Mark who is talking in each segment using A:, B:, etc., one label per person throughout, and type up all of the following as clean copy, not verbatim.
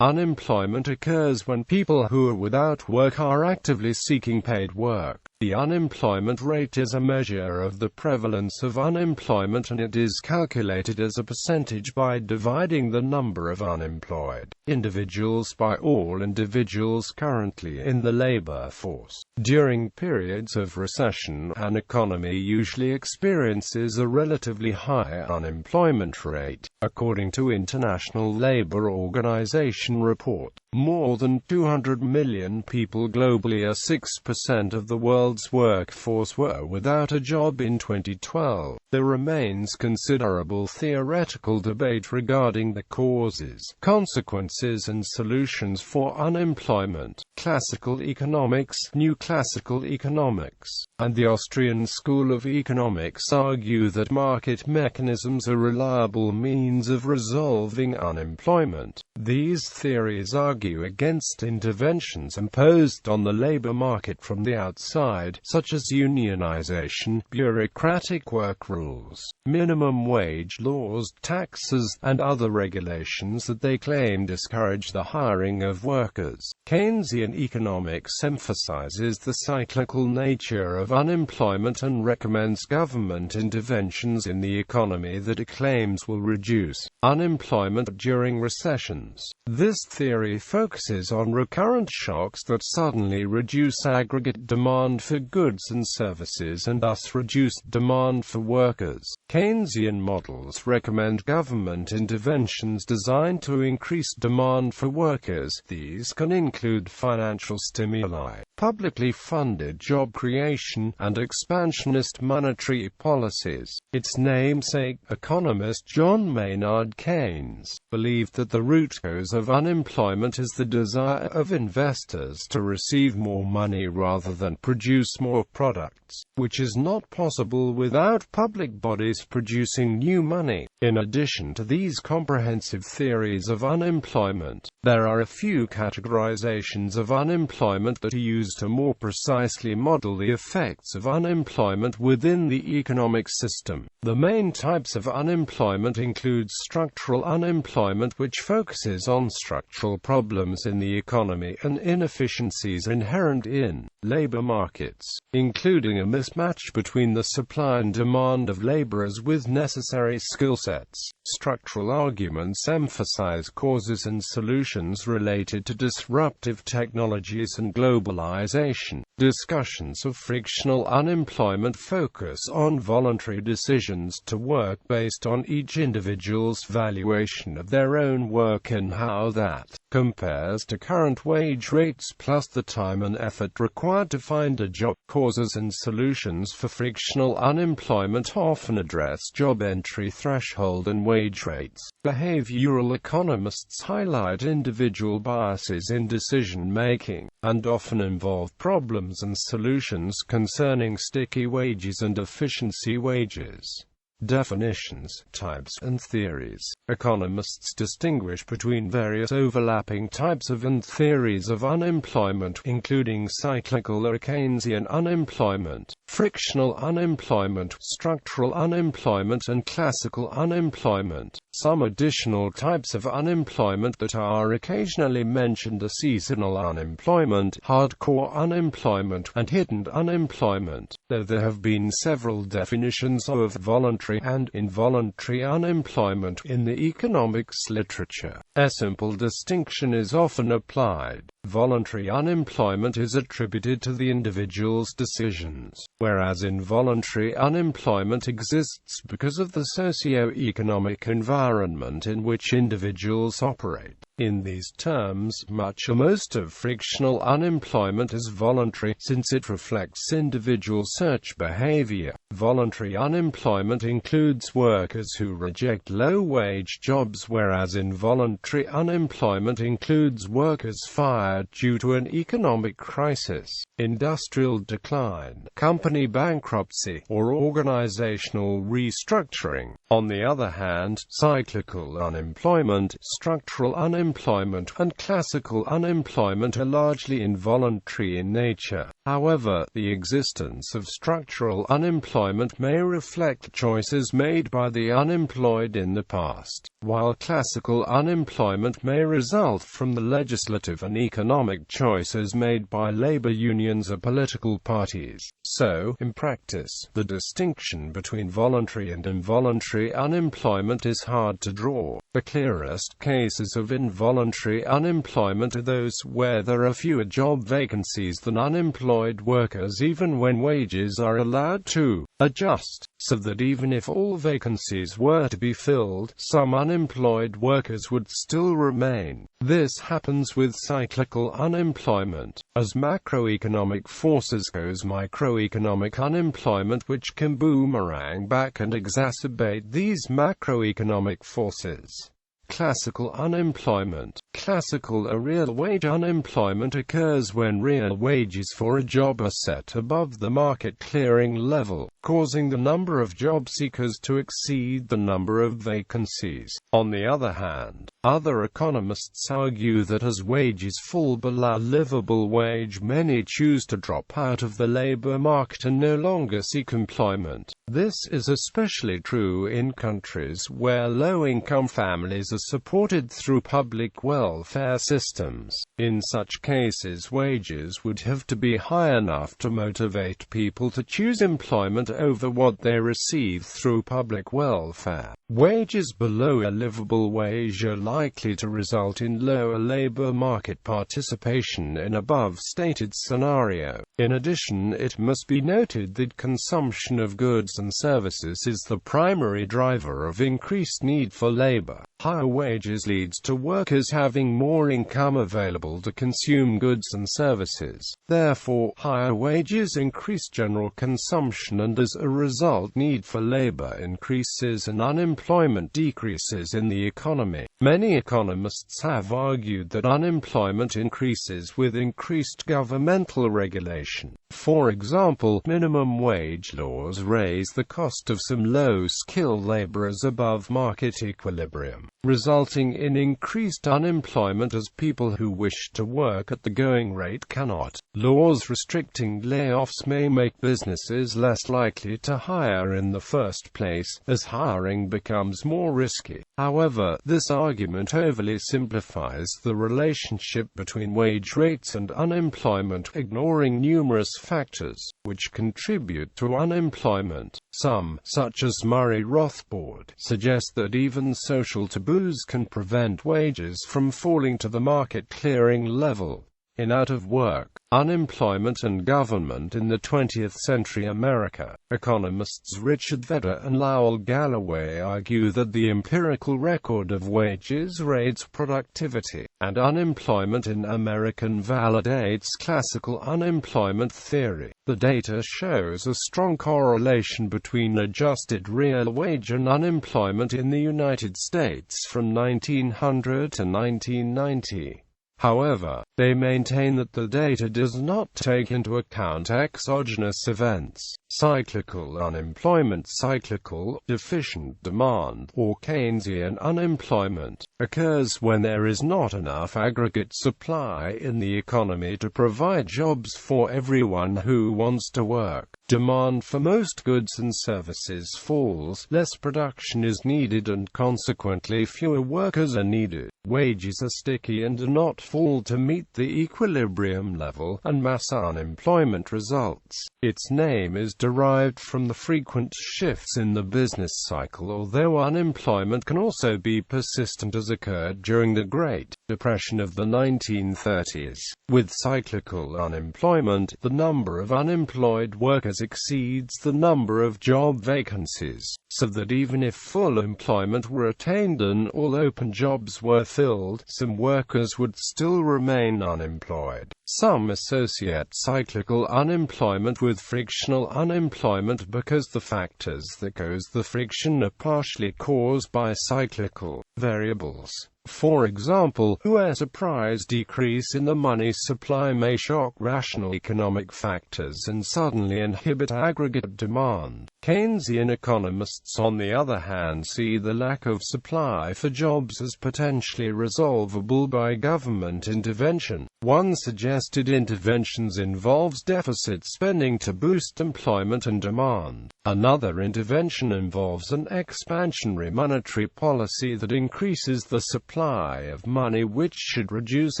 A: Unemployment occurs when people who are without work are actively seeking paid work. The unemployment rate is a measure of the prevalence of unemployment, and it is calculated as a percentage by dividing the number of unemployed individuals by all individuals currently in the labor force. During periods of recession, an economy usually experiences a relatively high unemployment rate. According to International Labour Organization report, more than 200 million people globally, or 6% of the world's workforce, were without a job in 2012. There remains considerable theoretical debate regarding the causes, consequences and solutions for unemployment. Classical economics, New Classical Economics, and the Austrian School of Economics argue that market mechanisms are reliable means of resolving unemployment. These theories argue against interventions imposed on the labor market from the outside, such as unionization, bureaucratic work rules, minimum wage laws, taxes, and other regulations that they claim discourage the hiring of workers. Keynesian economics emphasizes the cyclical nature of unemployment and recommends government interventions in the economy that it claims will reduce unemployment during recessions. This theory focuses on recurrent shocks that suddenly reduce aggregate demand for goods and services and thus reduce demand for workers. Keynesian models recommend government interventions designed to increase demand for workers. These can include financial stimuli, publicly funded job creation, and expansionist monetary policies. Its namesake, economist John Maynard Keynes, believed that the root cause of unemployment is the desire of investors to receive more money rather than produce more products, which is not possible without public bodies producing new money. In addition to these comprehensive theories of unemployment, there are a few categorizations of unemployment that are used to more precisely model the effects of unemployment within the economic system. The main types of unemployment include structural unemployment, which focuses on structural problems in the economy and inefficiencies inherent in labor markets, including a mismatch between the supply and demand of laborers with necessary skill sets. Structural arguments emphasize causes and solutions related to disruptive technologies and globalization. Discussions of frictional unemployment focus on voluntary decisions to work based on each individual's valuation of their own work and how that compares to current wage rates plus the time and effort required to find a job. Causes and solutions for frictional unemployment often address job entry threshold and wage rates. Behavioral economists highlight individual biases in decision-making, and often involve problems and solutions concerning sticky wages and efficiency wages. Definitions, types, and theories. Economists distinguish between various overlapping types of and theories of unemployment, including cyclical or Keynesian unemployment, frictional unemployment, structural unemployment, and classical unemployment. Some additional types of unemployment that are occasionally mentioned are seasonal unemployment, hardcore unemployment, and hidden unemployment, though there have been several definitions of voluntary and involuntary unemployment in the economics literature. A simple distinction is often applied. Voluntary unemployment is attributed to the individual's decisions, whereas involuntary unemployment exists because of the socio-economic environment in which individuals operate. In these terms, much or most of frictional unemployment is voluntary, since it reflects individual search behavior. Voluntary unemployment includes workers who reject low-wage jobs, whereas involuntary unemployment includes workers fired fired due to an economic crisis, industrial decline, company bankruptcy, or organizational restructuring. On the other hand, cyclical unemployment, structural unemployment, and classical unemployment are largely involuntary in nature. However, the existence of structural unemployment may reflect choices made by the unemployed in the past, while classical unemployment may result from the legislative and economic choices made by labor unions or political parties. So, in practice, the distinction between voluntary and involuntary unemployment is hard to draw. The clearest cases of involuntary unemployment are those where there are fewer job vacancies than unemployed workers, even when wages are allowed to adjust, so that even if all vacancies were to be filled, some unemployed workers would still remain. This happens with cyclical unemployment. As macroeconomic forces cause microeconomic unemployment, which can boomerang back and exacerbate these macroeconomic forces. Classical unemployment. Classical or real wage unemployment occurs when real wages for a job are set above the market clearing level, causing the number of job seekers to exceed the number of vacancies. On the other hand, other economists argue that as wages fall below livable wage, many choose to drop out of the labor market and no longer seek employment. This is especially true in countries where low-income families are supported through public welfare systems. In such cases, wages would have to be high enough to motivate people to choose employment over what they receive through public welfare. Wages below a livable wage are likely to result in lower labor market participation in above-stated scenario. In addition, it must be noted that consumption of goods and services is the primary driver of increased need for labor. Higher wages leads to workers having more income available to consume goods and services. Therefore, higher wages increase general consumption, and as a result, need for labor increases and unemployment decreases in the economy. Many economists have argued that unemployment increases with increased governmental regulation. For example, minimum wage laws raise the cost of some low-skilled laborers above market equilibrium, resulting in increased unemployment as people who wish to work at the going rate cannot. Laws restricting layoffs may make businesses less likely to hire in the first place, as hiring becomes more risky. However, this argument overly simplifies the relationship between wage rates and unemployment, ignoring numerous factors which contribute to unemployment. Some, such as Murray Rothbard, suggest that even social taboos can prevent wages from falling to the market clearing level. In Out of Work, Unemployment and Government in the 20th Century America, economists Richard Vedder and Lowell Galloway argue that the empirical record of wages, rates, productivity, and unemployment in America validates classical unemployment theory. The data shows a strong correlation between adjusted real wage and unemployment in the United States from 1900 to 1990. However, they maintain that the data does not take into account exogenous events. Cyclical unemployment, cyclical, deficient demand, or Keynesian unemployment, occurs when there is not enough aggregate supply in the economy to provide jobs for everyone who wants to work. Demand for most goods and services falls, less production is needed, and consequently fewer workers are needed. Wages are sticky and do not fall to meet the equilibrium level, and mass unemployment results. Its name is derived from the frequent shifts in the business cycle, although unemployment can also be persistent, as occurred during the Great Depression of the 1930s. With cyclical unemployment, the number of unemployed workers exceeds the number of job vacancies, so that even if full employment were attained and all open jobs were filled, some workers would still remain unemployed. Some associate cyclical unemployment with frictional unemployment because the factors that cause the friction are partially caused by cyclical variables. For example, a surprise decrease in the money supply may shock rational economic factors and suddenly inhibit aggregate demand. Keynesian economists, on the other hand, see the lack of supply for jobs as potentially resolvable by government intervention. One suggested interventions involves deficit spending to boost employment and demand. Another intervention involves an expansionary monetary policy that increases the supply of money, which should reduce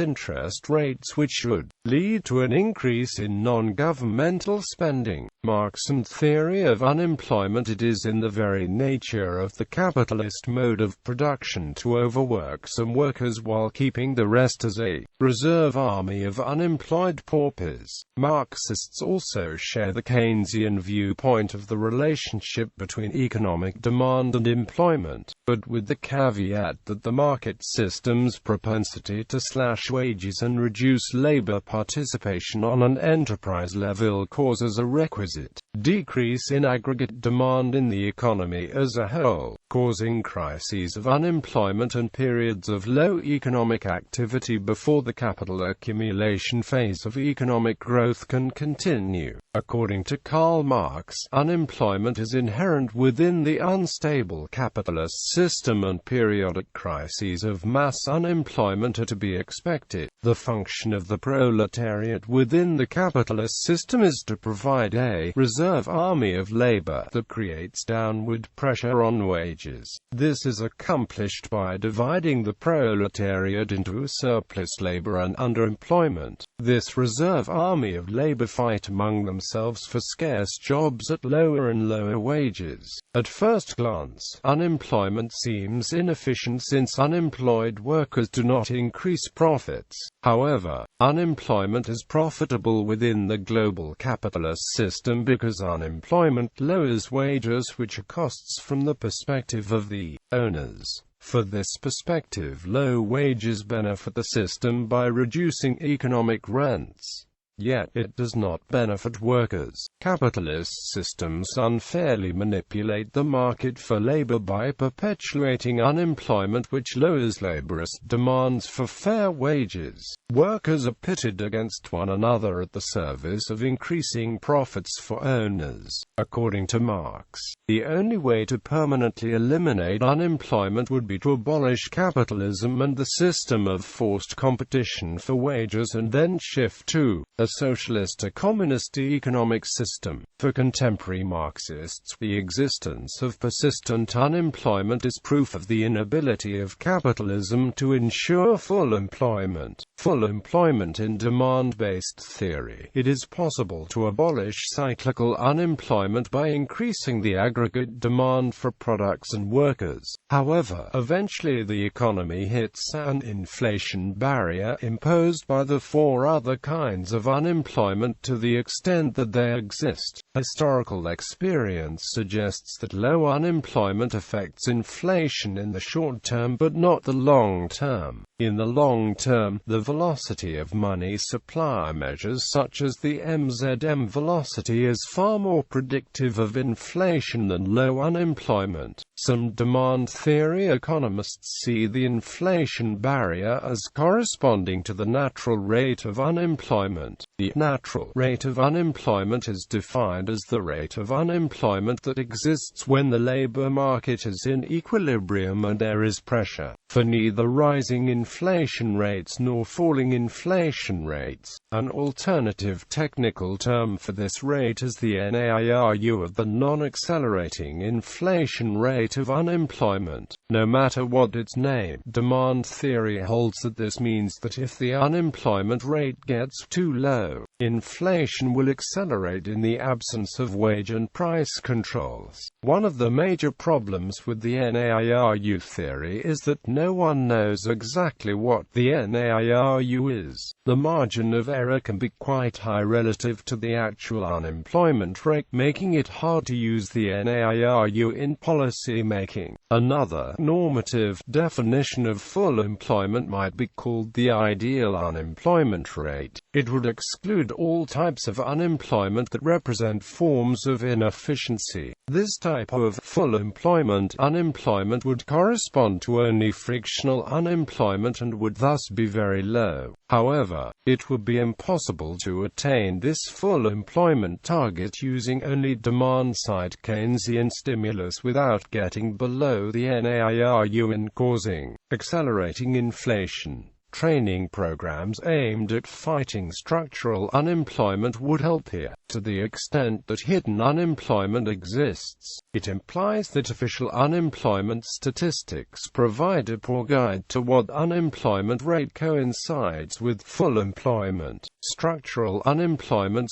A: interest rates, which should lead to an increase in non-governmental spending. Marx's theory of unemployment: it is in the very nature of the capitalist mode of production to overwork some workers while keeping the rest as a reserve army of unemployed paupers. Marxists also share the Keynesian viewpoint of the relationship between economic demand and employment, but with the caveat that the market system's propensity to slash wages and reduce labor participation on an enterprise level causes a requisite decrease in aggregate demand in the economy as a whole, causing crises of unemployment and periods of low economic activity before the capital accumulation phase of economic growth can continue. According to Karl Marx, unemployment is inherent within the unstable capitalist system, and periodic crises of mass unemployment are to be expected. The function of the proletariat within the capitalist system is to provide a reserve army of labor that creates downward pressure on wages. This is accomplished by dividing the proletariat into surplus labor and underemployment. This reserve army of labor fight among themselves for scarce jobs at lower and lower wages. At first glance, unemployment seems inefficient since unemployed workers do not increase profits. However, unemployment is profitable within the global capitalist system because unemployment lowers wages, which are costs from the perspective of the owners. For this perspective, low wages benefit the system by reducing economic rents. Yet, it does not benefit workers. Capitalist systems unfairly manipulate the market for labor by perpetuating unemployment, which lowers laborist demands for fair wages. Workers are pitted against one another at the service of increasing profits for owners. According to Marx, the only way to permanently eliminate unemployment would be to abolish capitalism and the system of forced competition for wages, and then shift to a socialist or communist economic system. For contemporary Marxists, the existence of persistent unemployment is proof of the inability of capitalism to ensure full employment. Full employment in demand-based theory. It is possible to abolish cyclical unemployment by increasing the aggregate demand for products and workers. However, eventually the economy hits an inflation barrier imposed by the four other kinds of unemployment to the extent that they exist. Historical experience suggests that low unemployment affects inflation in the short term but not the long term. In the long term, the velocity of money supply measures such as the MZM velocity is far more predictive of inflation than low unemployment. Some demand theory economists see the inflation barrier as corresponding to the natural rate of unemployment. The natural rate of unemployment is defined as the rate of unemployment that exists when the labor market is in equilibrium and there is pressure for neither rising inflation rates nor falling inflation rates. An alternative technical term for this rate is the NAIRU, of the non-accelerating inflation rate of unemployment. No matter what its name, demand theory holds that this means that if the unemployment rate gets too low, inflation will accelerate in the absence of wage and price controls. One of the major problems with the NAIRU theory is that no one knows exactly what the NAIRU is. The margin of error can be quite high relative to the actual unemployment rate, making it hard to use the NAIRU in policy making. Another normative definition of full employment might be called the ideal unemployment rate. It would exclude all types of unemployment that represent forms of inefficiency. This type of full employment unemployment would correspond to only frictional unemployment and would thus be very low. However, it would be impossible to attain this full employment target using only demand-side Keynesian stimulus without getting below the NAIRU and causing accelerating inflation. Training programs aimed at fighting structural unemployment would help here. To the extent that hidden unemployment exists, it implies that official unemployment statistics provide a poor guide to what unemployment rate coincides with full employment. Structural unemployment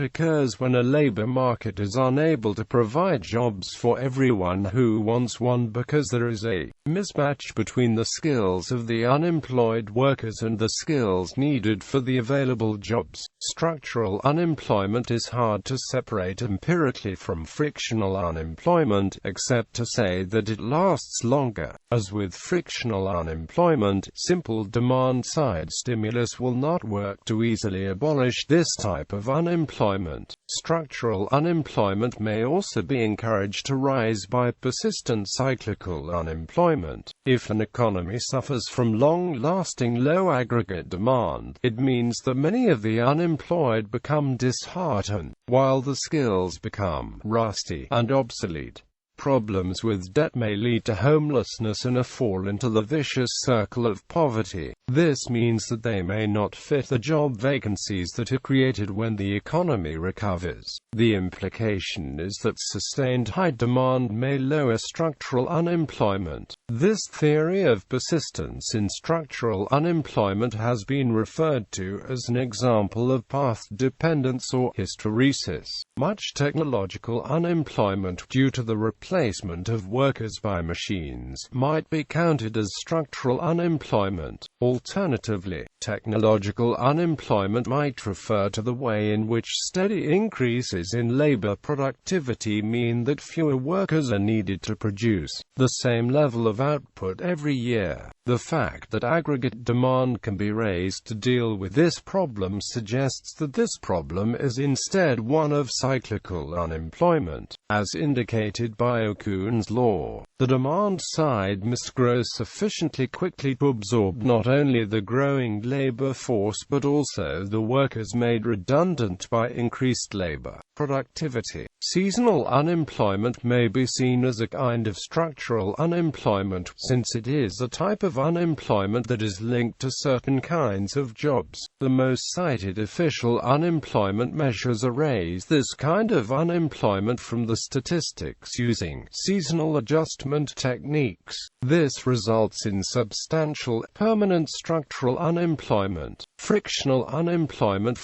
A: occurs when a labor market is unable to provide jobs for everyone who wants one because there is a mismatch between the skills of the unemployed workers and the skills needed for the available jobs. Structural unemployment is hard to separate empirically from frictional unemployment, except to say that it lasts longer. As with frictional unemployment, simple demand-side stimulus will not work to easily abolish this type of unemployment. Structural unemployment may also be encouraged to rise by persistent cyclical unemployment. If an economy suffers from long-lasting low aggregate demand, it means that many of the unemployed become disheartened, while the skills become rusty and obsolete. Problems with debt may lead to homelessness and a fall into the vicious circle of poverty. This means that they may not fit the job vacancies that are created when the economy recovers. The implication is that sustained high demand may lower structural unemployment. This theory of persistence in structural unemployment has been referred to as an example of path dependence or hysteresis. Much technological unemployment due to the replacement of workers by machines might be counted as structural unemployment. Alternatively, technological unemployment might refer to the way in which steady increases in labor productivity mean that fewer workers are needed to produce the same level of output every year. The fact that aggregate demand can be raised to deal with this problem suggests that this problem is instead one of cyclical unemployment. As indicated by Okune's law, the demand side must grow sufficiently quickly to absorb not only the growing labor force but also the workers made redundant by increased labor productivity. Seasonal unemployment may be seen as a kind of structural unemployment, since it is a type of unemployment that is linked to certain kinds of jobs. The most cited official unemployment measures erase this kind of unemployment from the statistics using seasonal adjustment techniques. This results in substantial, permanent structural unemployment. Frictional unemployment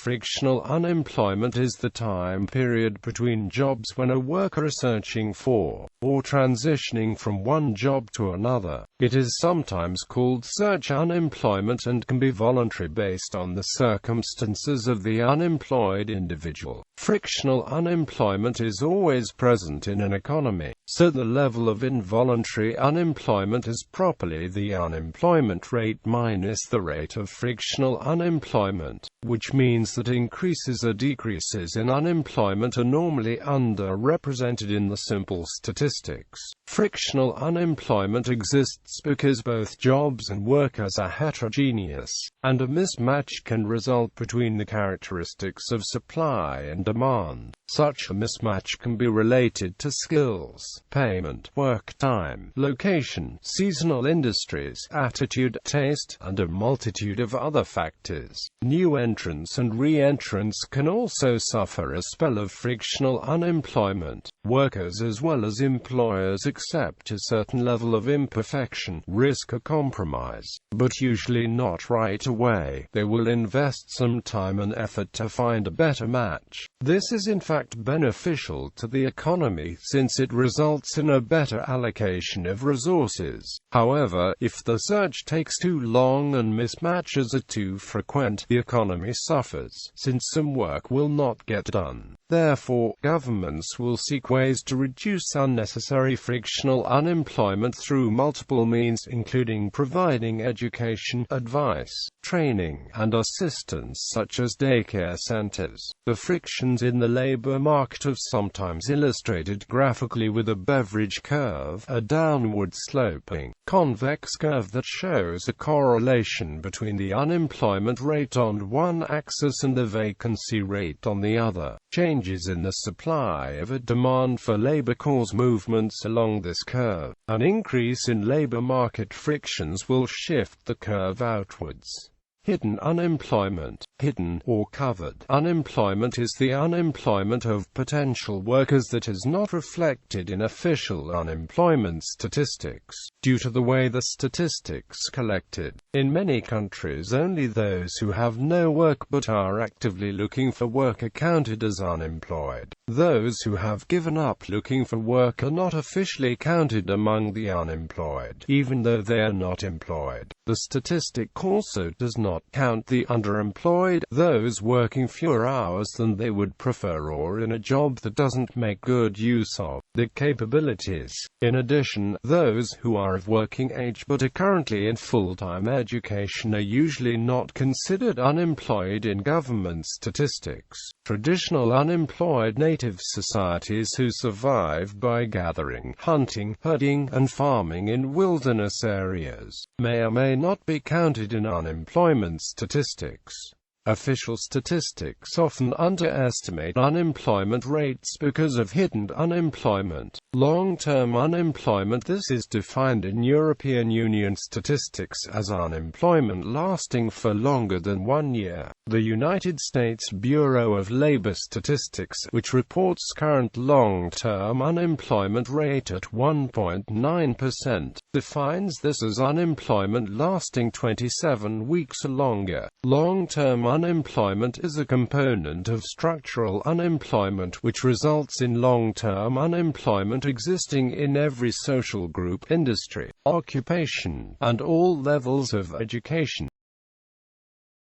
A: is the time period between jobs when a worker is searching for, or transitioning from one job to another. It is sometimes called search unemployment and can be voluntary based on the circumstances of the unemployed individual. Frictional unemployment is always present in an economy, so the level of involuntary unemployment is properly the unemployment rate minus the rate of frictional unemployment, which means that increases or decreases in unemployment are normally underrepresented in the simple statistics. Frictional unemployment exists because both jobs and workers are heterogeneous, and a mismatch can result between the characteristics of supply and demand. Such a mismatch can be related to skills, payment, work time, location, seasonal industries, attitude, taste, and a multitude of other factors. New entrants and re-entrants can also suffer a spell of frictional unemployment. Workers as well as employers accept a certain level of imperfection, risk a compromise, but usually not right away. They will invest some time and effort to find a better match. This is in fact beneficial to the economy since it results in a better allocation of resources. However, if the search takes too long and mismatches are too frequent, the economy suffers, since some work will not get done. Therefore, governments will seek ways to reduce unnecessary frictional unemployment through multiple means, including providing education, advice, training, and assistance such as daycare centers. The frictions in the labor market are sometimes illustrated graphically with a beverage curve, a downward-sloping, convex curve that shows a correlation between the unemployment rate on one axis and the vacancy rate on the other. Changes in the supply of a demand for labor cause movements along this curve. An increase in labor market frictions will shift the curve outwards. Hidden unemployment. Hidden, or covered, unemployment is the unemployment of potential workers that is not reflected in official unemployment statistics, due to the way the statistics collected. In many countries, only those who have no work but are actively looking for work are counted as unemployed. Those who have given up looking for work are not officially counted among the unemployed, even though they are not employed. The statistic also does not count the underemployed, those working fewer hours than they would prefer or in a job that doesn't make good use of their capabilities. In addition, those who are of working age but are currently in full-time education are usually not considered unemployed in government statistics. Traditional unemployed native societies who survive by gathering, hunting, herding, and farming in wilderness areas may or may not be counted in unemployment statistics. Official statistics often underestimate unemployment rates because of hidden unemployment. Long-term unemployment. This is defined in European Union statistics as unemployment lasting for longer than 1 year. The United States Bureau of Labor Statistics, which reports current long-term unemployment rate at 1.9%, defines this as unemployment lasting 27 weeks or longer. Long-term unemployment is a component of structural unemployment, which results in long-term unemployment existing in every social group, industry, occupation, and all levels of education.